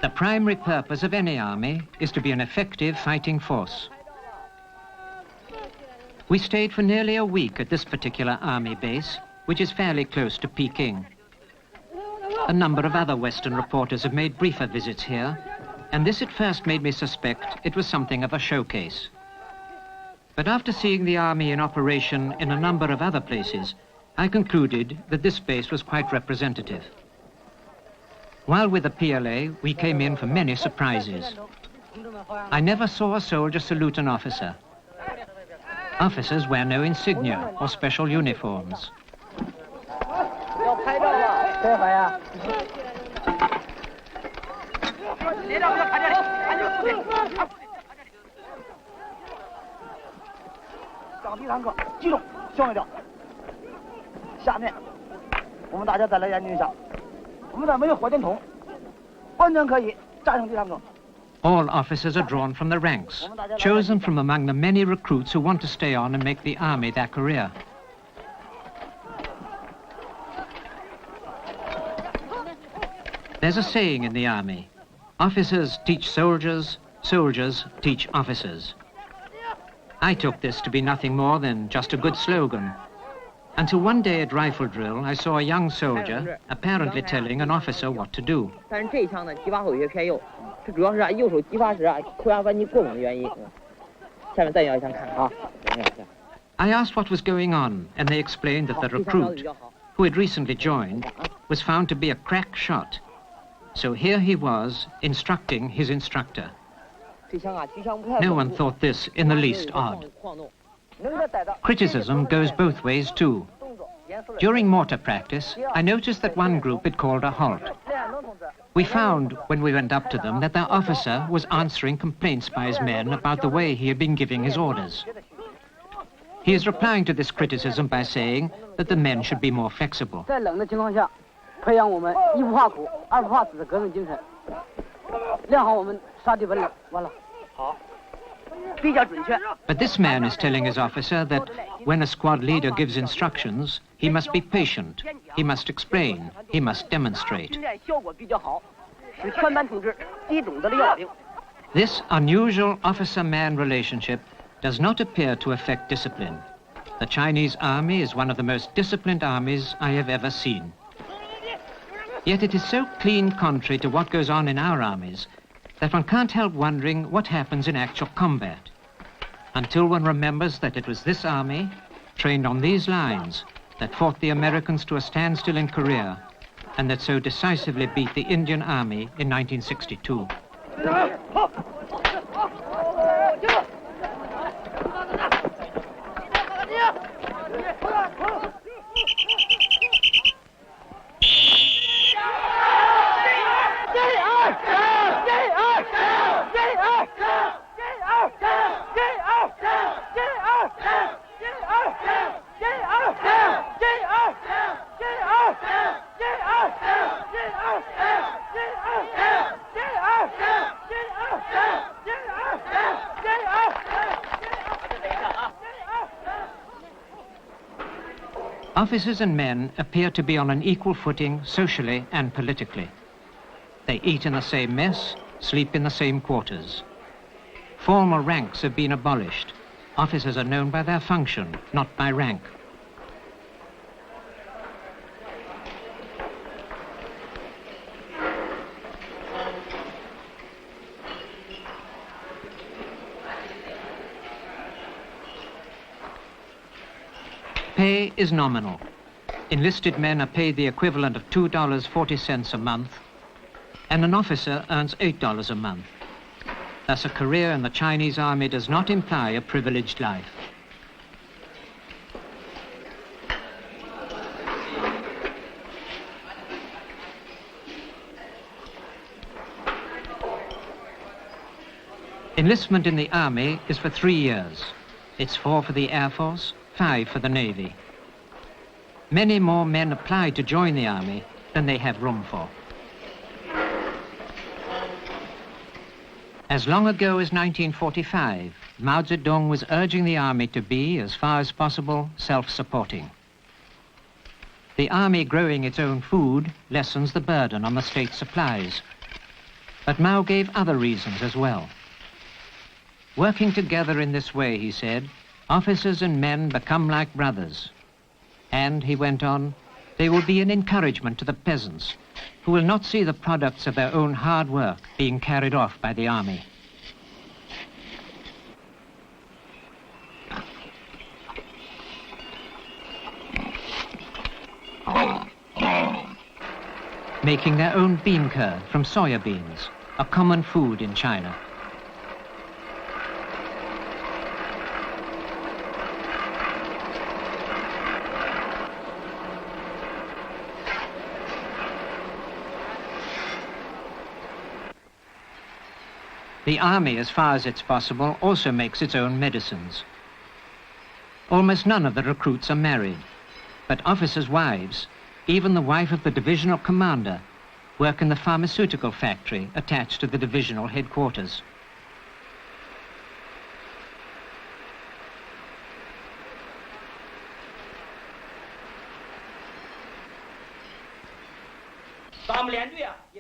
The primary purpose of any army is to be an effective fighting force. We stayed for nearly a week at this particular army base, which is fairly close to Peking. A number of other Western reporters have made briefer visits here, and this at first made me suspect it was something of a showcase. But after seeing the army in operation in a number of other places, I concluded that this base was quite representative. While with the PLA, we came in for many surprises. I never saw a soldier salute an officer. Officers wear no insignia or special uniforms. All officers are drawn from the ranks, chosen from among the many recruits who want to stay on and make the army their career. There's a saying in the army: officers teach soldiers, soldiers teach officers. I took this to be nothing more than just a good slogan, until one day at rifle drill I saw a young soldier apparently telling an officer what to do. I asked what was going on, and they explained that the recruit, who had recently joined, was found to be a crack shot. So here he was, instructing his instructor. No one thought this in the least odd. Criticism goes both ways too. During mortar practice, I noticed that one group had called a halt. We found, when we went up to them, that their officer was answering complaints by his men about the way he had been giving his orders. He is replying to this criticism by saying that the men should be more flexible. But this man is telling his officer that when a squad leader gives instructions, he must be patient, he must explain, he must demonstrate. This unusual officer-man relationship does not appear to affect discipline. The Chinese army is one of the most disciplined armies I have ever seen. Yet it is so clean contrary to what goes on in our armies that one can't help wondering what happens in actual combat, until one remembers that it was this army, trained on these lines, that fought the Americans to a standstill in Korea, and that so decisively beat the Indian Army in 1962. Officers and men appear to be on an equal footing socially and politically. They eat in the same mess, sleep in the same quarters. Formal ranks have been abolished. Officers are known by their function, not by rank. Pay is nominal. Enlisted men are paid the equivalent of $2.40 a month, and an officer earns $8 a month. Thus, a career in the Chinese army does not imply a privileged life. Enlistment in the army is for 3 years. It's 4 for the Air Force, 5 for the Navy. Many more men apply to join the army than they have room for. As long ago as 1945, Mao Zedong was urging the army to be, as far as possible, self-supporting. The army growing its own food lessens the burden on the state supplies. But Mao gave other reasons as well. Working together in this way, he said, officers and men become like brothers. And, he went on, they will be an encouragement to the peasants, who will not see the products of their own hard work being carried off by the army. Making their own bean curd from soya beans, a common food in China. The army, as far as it's possible, also makes its own medicines. Almost none of the recruits are married, but officers' wives, even the wife of the divisional commander, work in the pharmaceutical factory attached to the divisional headquarters.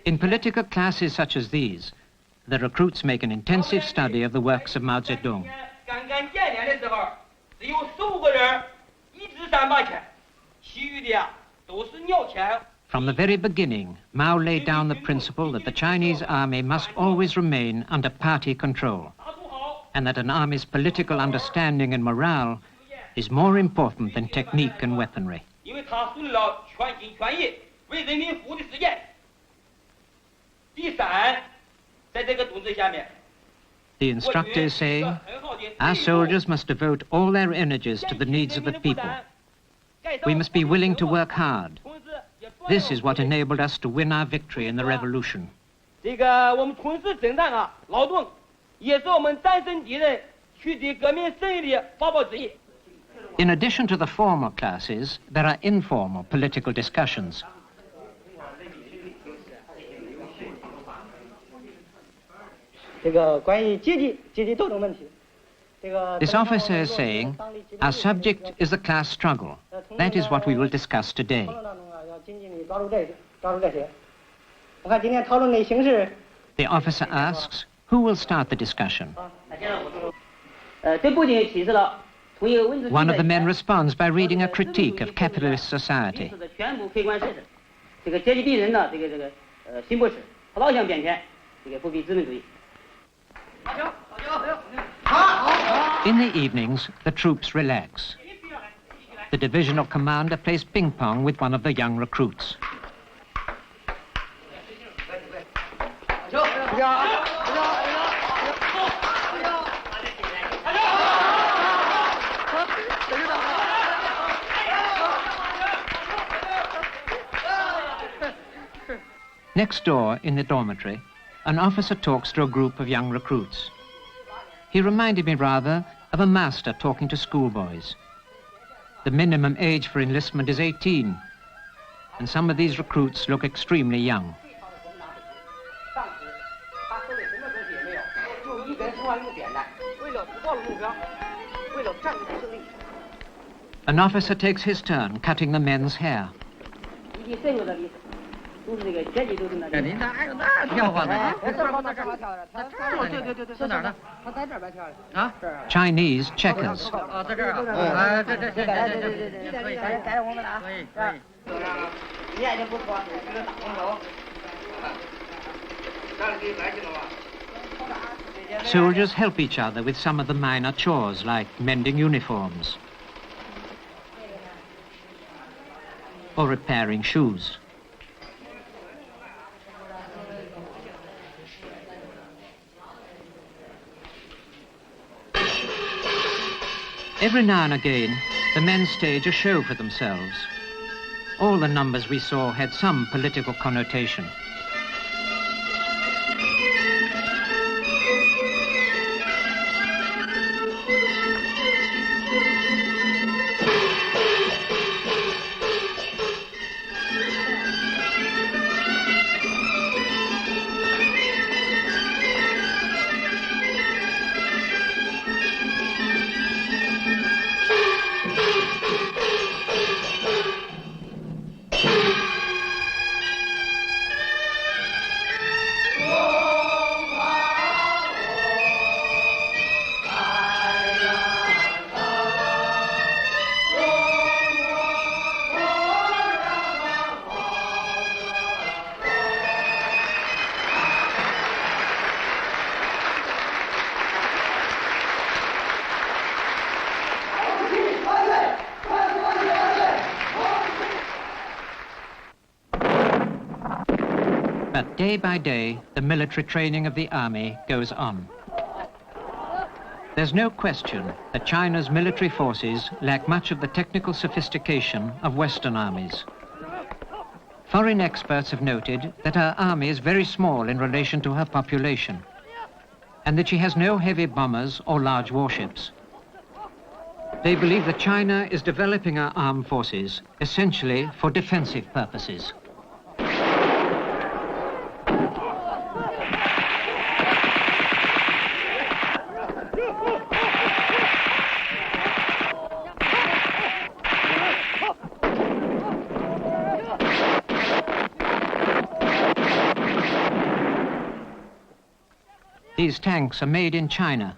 In political classes such as these, the recruits make an intensive study of the works of Mao Zedong. From the very beginning, Mao laid down the principle that the Chinese army must always remain under party control, and that an army's political understanding and morale is more important than technique and weaponry. The instructor is saying, our soldiers must devote all their energies to the needs of the people. We must be willing to work hard. This is what enabled us to win our victory in the revolution. In addition to the formal classes, there are informal political discussions. This officer is saying, our subject is the class struggle. That is what we will discuss today. The officer asks, who will start the discussion? One of the men responds by reading a critique of capitalist society. In the evenings, the troops relax. The divisional commander plays ping pong with one of the young recruits. Next door, in the dormitory, an officer talks to a group of young recruits. He reminded me rather of a master talking to schoolboys. The minimum age for enlistment is 18, and some of these recruits look extremely young. An officer takes his turn cutting the men's hair. Chinese checkers. Soldiers help each other with some of the minor chores like mending uniforms or repairing shoes. Every now and again, the men stage a show for themselves. All the numbers we saw had some political connotation. But day by day, the military training of the army goes on. There's no question that China's military forces lack much of the technical sophistication of Western armies. Foreign experts have noted that her army is very small in relation to her population, and that she has no heavy bombers or large warships. They believe that China is developing her armed forces essentially for defensive purposes. These tanks are made in China.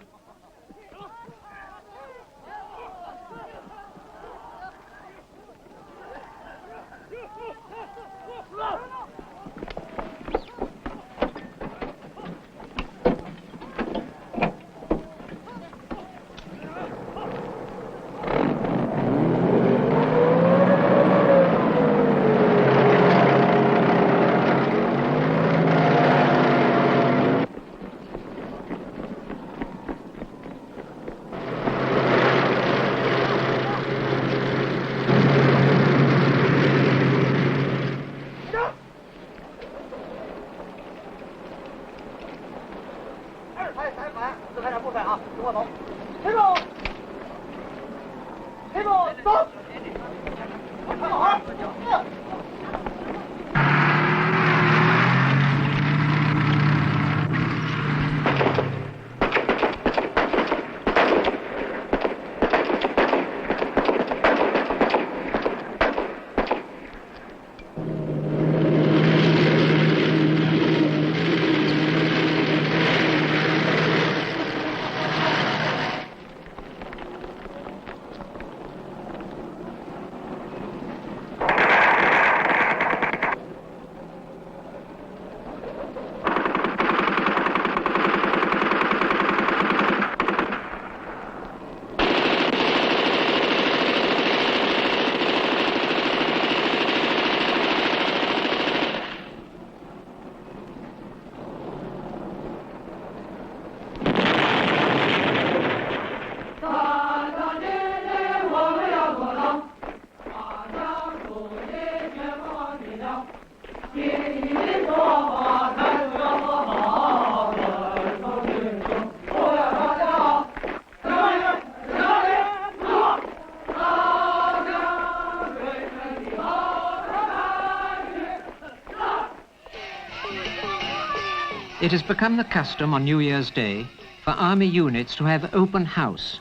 It has become the custom on New Year's Day for army units to have open house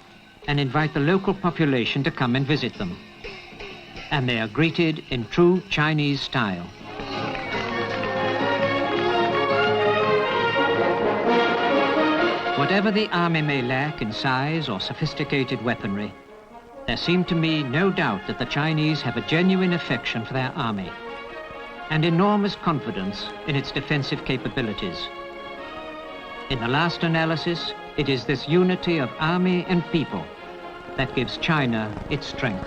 and invite the local population to come and visit them. And they are greeted in true Chinese style. Whatever the army may lack in size or sophisticated weaponry, there seemed to me no doubt that the Chinese have a genuine affection for their army and enormous confidence in its defensive capabilities. In the last analysis, it is this unity of army and people that gives China its strength.